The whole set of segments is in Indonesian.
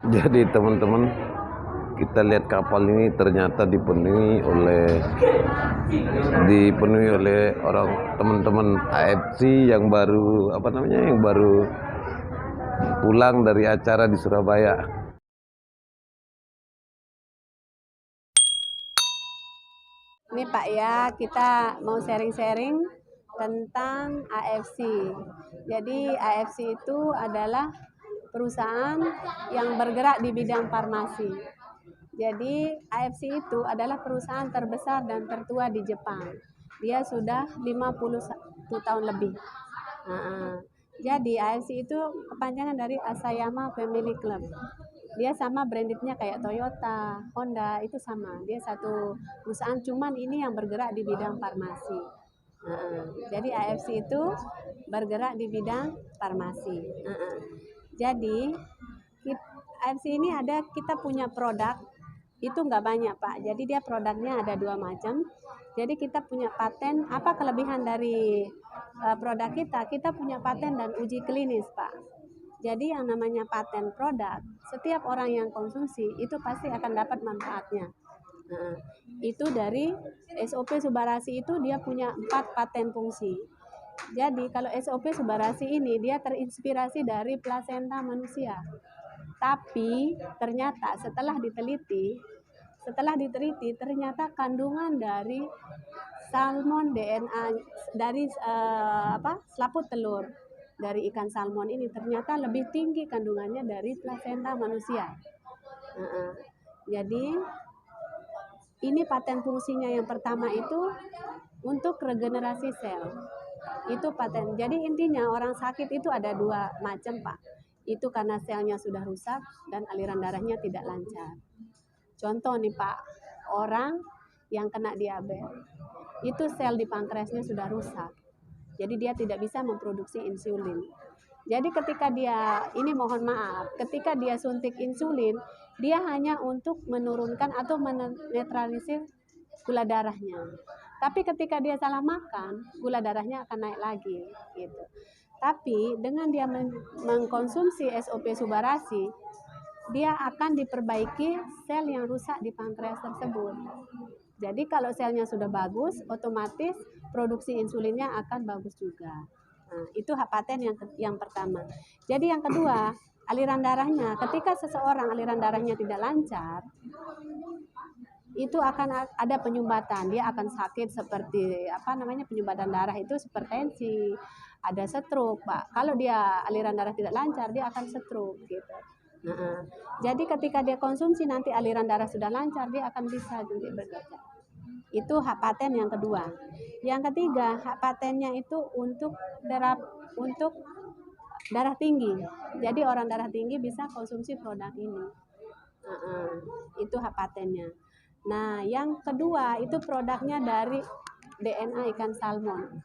Jadi teman-teman, kita lihat kapal ini ternyata dipenuhi oleh orang teman-teman AFC yang baru pulang dari acara di Surabaya. Ini Pak ya, kita mau sharing-sharing tentang AFC. Jadi AFC itu adalah perusahaan yang bergerak di bidang farmasi. Jadi AFC itu adalah perusahaan terbesar dan tertua di Jepang. Dia sudah 51 tahun lebih. Jadi AFC itu kepanjangan dari Asayama Family Club. Dia sama brandednya kayak Toyota, Honda, itu sama. Dia satu perusahaan, cuman ini yang bergerak di bidang farmasi. Jadi AFC itu bergerak di bidang farmasi. Jadi AFC ini kita punya produk itu nggak banyak Pak. Jadi dia produknya ada 2 macam. Jadi kita punya paten. Apa kelebihan dari produk kita? Kita punya paten dan uji klinis Pak. Jadi yang namanya paten produk, setiap orang yang konsumsi itu pasti akan dapat manfaatnya. Itu dari SOP Subarasi itu dia punya 4 paten fungsi. Jadi kalau SOP Subarasi ini dia terinspirasi dari plasenta manusia. Tapi ternyata setelah diteliti ternyata kandungan dari salmon DNA dari selaput telur dari ikan salmon ini ternyata lebih tinggi kandungannya dari plasenta manusia. Jadi ini paten fungsinya yang pertama itu untuk regenerasi sel. Itu paten. Jadi intinya orang sakit itu ada 2 macam Pak. Itu karena selnya sudah rusak dan aliran darahnya tidak lancar. Contoh nih Pak, orang yang kena diabetes, itu sel di pankreasnya sudah rusak. Jadi dia tidak bisa memproduksi insulin. Jadi ketika ketika dia suntik insulin, dia hanya untuk menurunkan atau menetralisir gula darahnya. Tapi ketika dia salah makan, gula darahnya akan naik lagi gitu. Tapi dengan dia mengkonsumsi SOP Subarasi, dia akan diperbaiki sel yang rusak di pankreas tersebut. Jadi kalau selnya sudah bagus, otomatis produksi insulinnya akan bagus juga. Nah, itu hak paten yang pertama. Jadi yang kedua, aliran darahnya. Ketika seseorang aliran darahnya tidak lancar, itu akan ada penyumbatan. Dia akan sakit seperti penyumbatan darah itu hipertensi, ada stroke, Pak. Kalau dia aliran darah tidak lancar, dia akan stroke gitu. Jadi ketika dia konsumsi nanti aliran darah sudah lancar, dia akan bisa juga bekerja. Itu hak paten yang kedua. Yang ketiga, hak patennya itu untuk darah tinggi. Jadi orang darah tinggi bisa konsumsi produk ini. Itu hak patennya. Nah, yang kedua itu produknya dari DNA ikan salmon.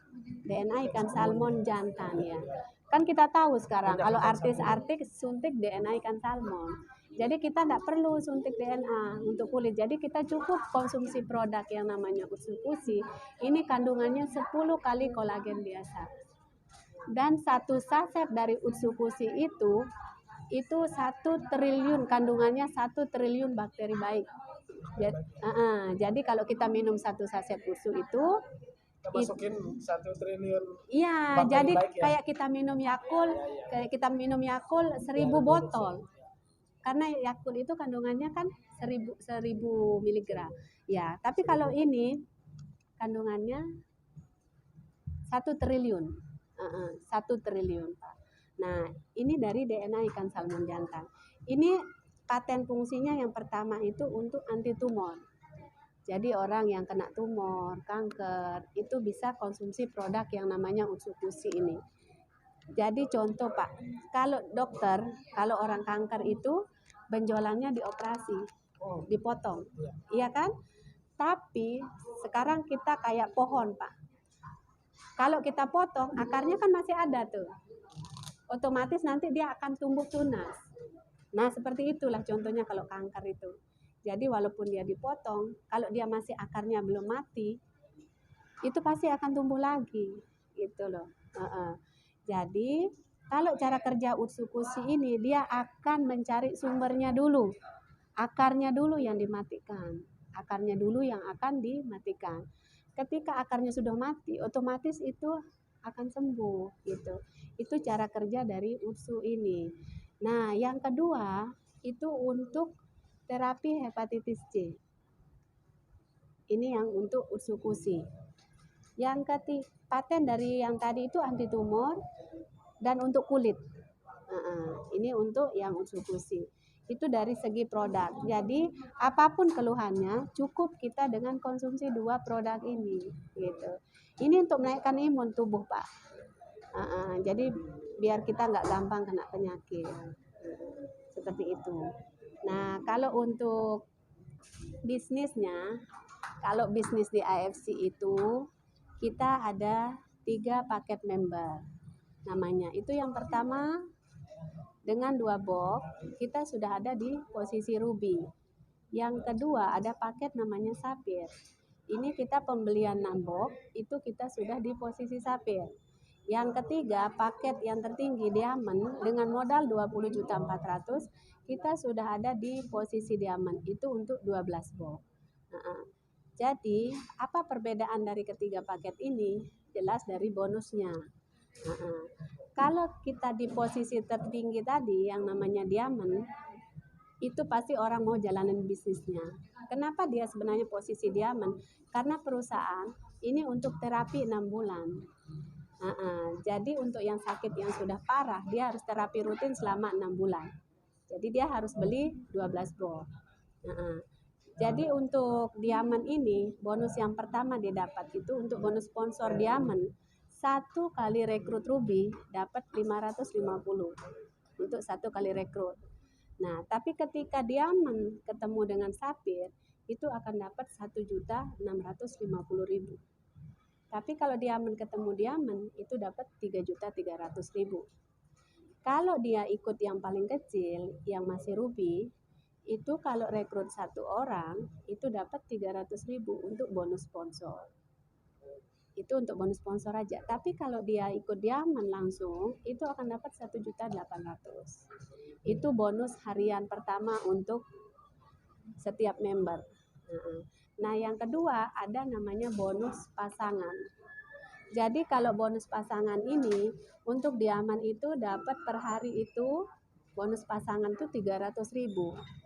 DNA ikan salmon jantan ya. Kan kita tahu sekarang kalau artis-artis suntik DNA ikan salmon. Jadi kita tidak perlu suntik DNA untuk kulit. Jadi kita cukup konsumsi produk yang namanya Utsukushi. Ini kandungannya 10 kali kolagen biasa. Dan 1 saset dari Utsukushi itu 1 triliun kandungannya 1 triliun bakteri baik. Jadi kalau kita minum 1 saset susu itu masukin 1 triliun. Iya, jadi kayak kita minum Yakult, 1000 botol. Karena Yakult itu kandungannya kan 1000 miligram. Ya, tapi kalau ini kandungannya 1 triliun. 1 triliun. Nah, ini dari DNA ikan salmon jantan. Ini paten fungsinya yang pertama itu untuk anti tumor. Jadi orang yang kena tumor, kanker, itu bisa konsumsi produk yang namanya Utsukushi ini. Jadi contoh Pak, kalau orang kanker itu benjolannya dioperasi, dipotong, iya kan? Tapi sekarang kita kayak pohon Pak. Kalau kita potong, akarnya kan masih ada tuh. Otomatis nanti dia akan tumbuh tunas. Nah, seperti itulah contohnya kalau kanker itu. Jadi walaupun dia dipotong, kalau dia masih akarnya belum mati, itu pasti akan tumbuh lagi, gitu loh. Jadi Kalau cara kerja Utsukushi ini, dia akan mencari sumbernya dulu, akarnya dulu yang dimatikan, akarnya dulu yang akan dimatikan. Ketika akarnya sudah mati, otomatis itu akan sembuh gitu. Itu cara kerja dari Utsu ini. Nah, yang kedua itu untuk terapi hepatitis C. Ini yang untuk Utsukushi. Yang ketiga, paten dari yang tadi itu anti tumor dan untuk kulit. Ini untuk yang Utsukushi. Itu dari segi produk. Jadi apapun keluhannya, cukup kita dengan konsumsi 2 produk ini, gitu. Ini untuk menaikkan imun tubuh, Pak. Jadi biar kita nggak gampang kena penyakit, seperti itu. Nah, kalau untuk bisnisnya, kalau bisnis di AFC itu kita ada 3 paket member namanya. Itu yang pertama dengan 2 box kita sudah ada di posisi ruby. Yang kedua ada paket namanya sapphire. Ini kita pembelian 6 box itu kita sudah di posisi sapphire. Yang ketiga paket yang tertinggi diamond dengan modal 20.400.000 kita sudah ada di posisi diamond itu untuk 12 box. Jadi apa perbedaan dari ketiga paket ini? Jelas dari bonusnya. Kalau kita di posisi tertinggi tadi yang namanya diamond, itu pasti orang mau jalanin bisnisnya. Kenapa dia sebenarnya posisi diamond? Karena perusahaan ini untuk terapi 6 bulan. Jadi untuk yang sakit yang sudah parah, dia harus terapi rutin selama 6 bulan. Jadi dia harus beli 12 box. Jadi untuk diamond ini, bonus yang pertama dia dapat itu untuk bonus sponsor diamond. 1 kali rekrut ruby dapat 550 untuk 1 kali rekrut. Nah, tapi ketika diamond ketemu dengan sapphire itu akan dapat 1.650.000. Tapi kalau diamond ketemu diamond itu dapat 3.300.000. Kalau dia ikut yang paling kecil yang masih ruby itu kalau rekrut 1 orang itu dapat 300.000 untuk bonus sponsor. Itu untuk bonus sponsor aja. Tapi kalau dia ikut diamond langsung itu akan dapat 1.800.000. Itu bonus harian pertama untuk setiap member. Nah, yang kedua ada namanya bonus pasangan. Jadi kalau bonus pasangan ini untuk diamond itu dapat per hari itu bonus pasangan itu 300.000.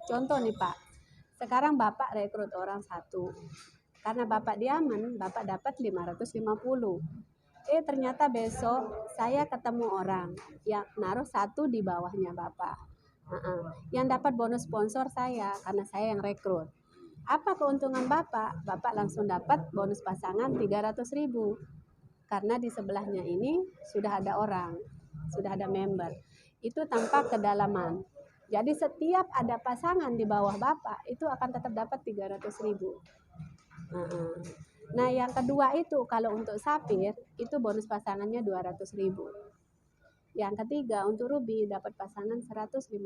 Contoh nih Pak, sekarang Bapak rekrut orang 1. Karena Bapak diamond, Bapak dapat 550. Ternyata besok saya ketemu orang yang naruh 1 di bawahnya Bapak. Yang dapat bonus sponsor saya karena saya yang rekrut. Apa keuntungan Bapak? Bapak langsung dapat bonus pasangan 300.000. Karena di sebelahnya ini sudah ada orang, sudah ada member. Itu tanpa kedalaman. Jadi setiap ada pasangan di bawah Bapak, itu akan tetap dapat 300.000. Nah, yang kedua itu kalau untuk sapphire, itu bonus pasangannya 200.000. Yang ketiga untuk ruby dapat pasangan 150.000.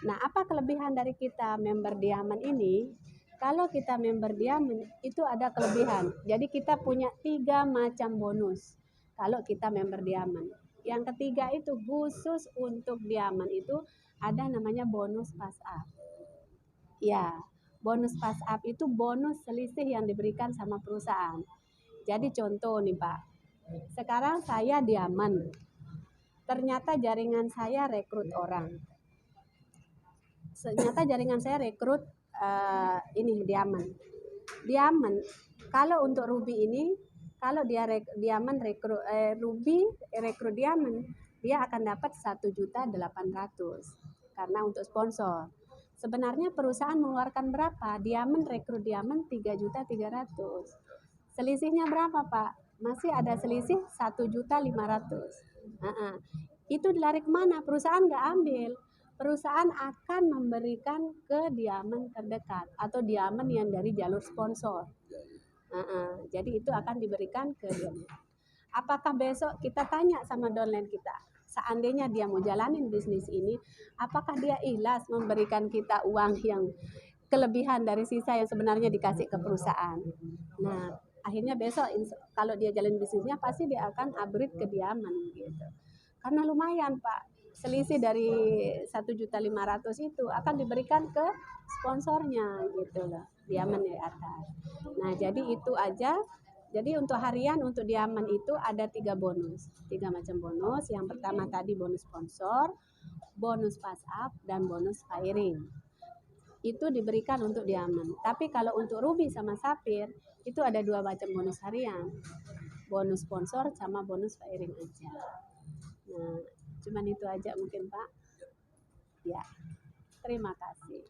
Nah, apa kelebihan dari kita member diamond ini? Kalau kita member diamond itu ada kelebihan. Jadi kita punya 3 macam bonus. Kalau kita member diamond. Yang ketiga itu khusus untuk diamond itu ada namanya bonus pass up. Ya, bonus pass up itu bonus selisih yang diberikan sama perusahaan. Jadi contoh nih Pak. Sekarang saya diamond. Ternyata jaringan saya rekrut orang. Ternyata jaringan saya rekrut ini diamond. Diamond kalau untuk ruby ini kalau dia diamond rekrut ruby rekrut diamond dia akan dapat 1.800.000 karena untuk sponsor. Sebenarnya perusahaan mengeluarkan berapa? Diamond rekrut diamond 3.300.000. Selisihnya berapa Pak? Masih ada selisih 1.500.000. Itu dilari kemana? Perusahaan nggak ambil. Perusahaan akan memberikan ke diamond terdekat atau diamond yang dari jalur sponsor. Jadi itu akan diberikan ke diamond. Apakah besok kita tanya sama downline kita, seandainya dia mau jalanin bisnis ini, apakah dia ikhlas memberikan kita uang yang kelebihan dari sisa yang sebenarnya dikasih ke perusahaan? Nah, akhirnya besok kalau dia jalan bisnisnya pasti dia akan upgrade ke diamond gitu. karena lumayan Pak, selisih dari 1.500.000 itu akan diberikan ke sponsornya gitu loh, diamond di atas. Nah jadi itu aja. Jadi untuk harian untuk diamond itu ada 3 bonus, 3 macam bonus. Yang pertama tadi bonus sponsor, bonus pass up, dan bonus firing. Itu diberikan untuk diamond. Tapi kalau untuk ruby sama sapphire itu ada 2 macam bonus harian, bonus sponsor sama bonus firing aja. Nah, cuman itu aja mungkin Pak. Ya, terima kasih.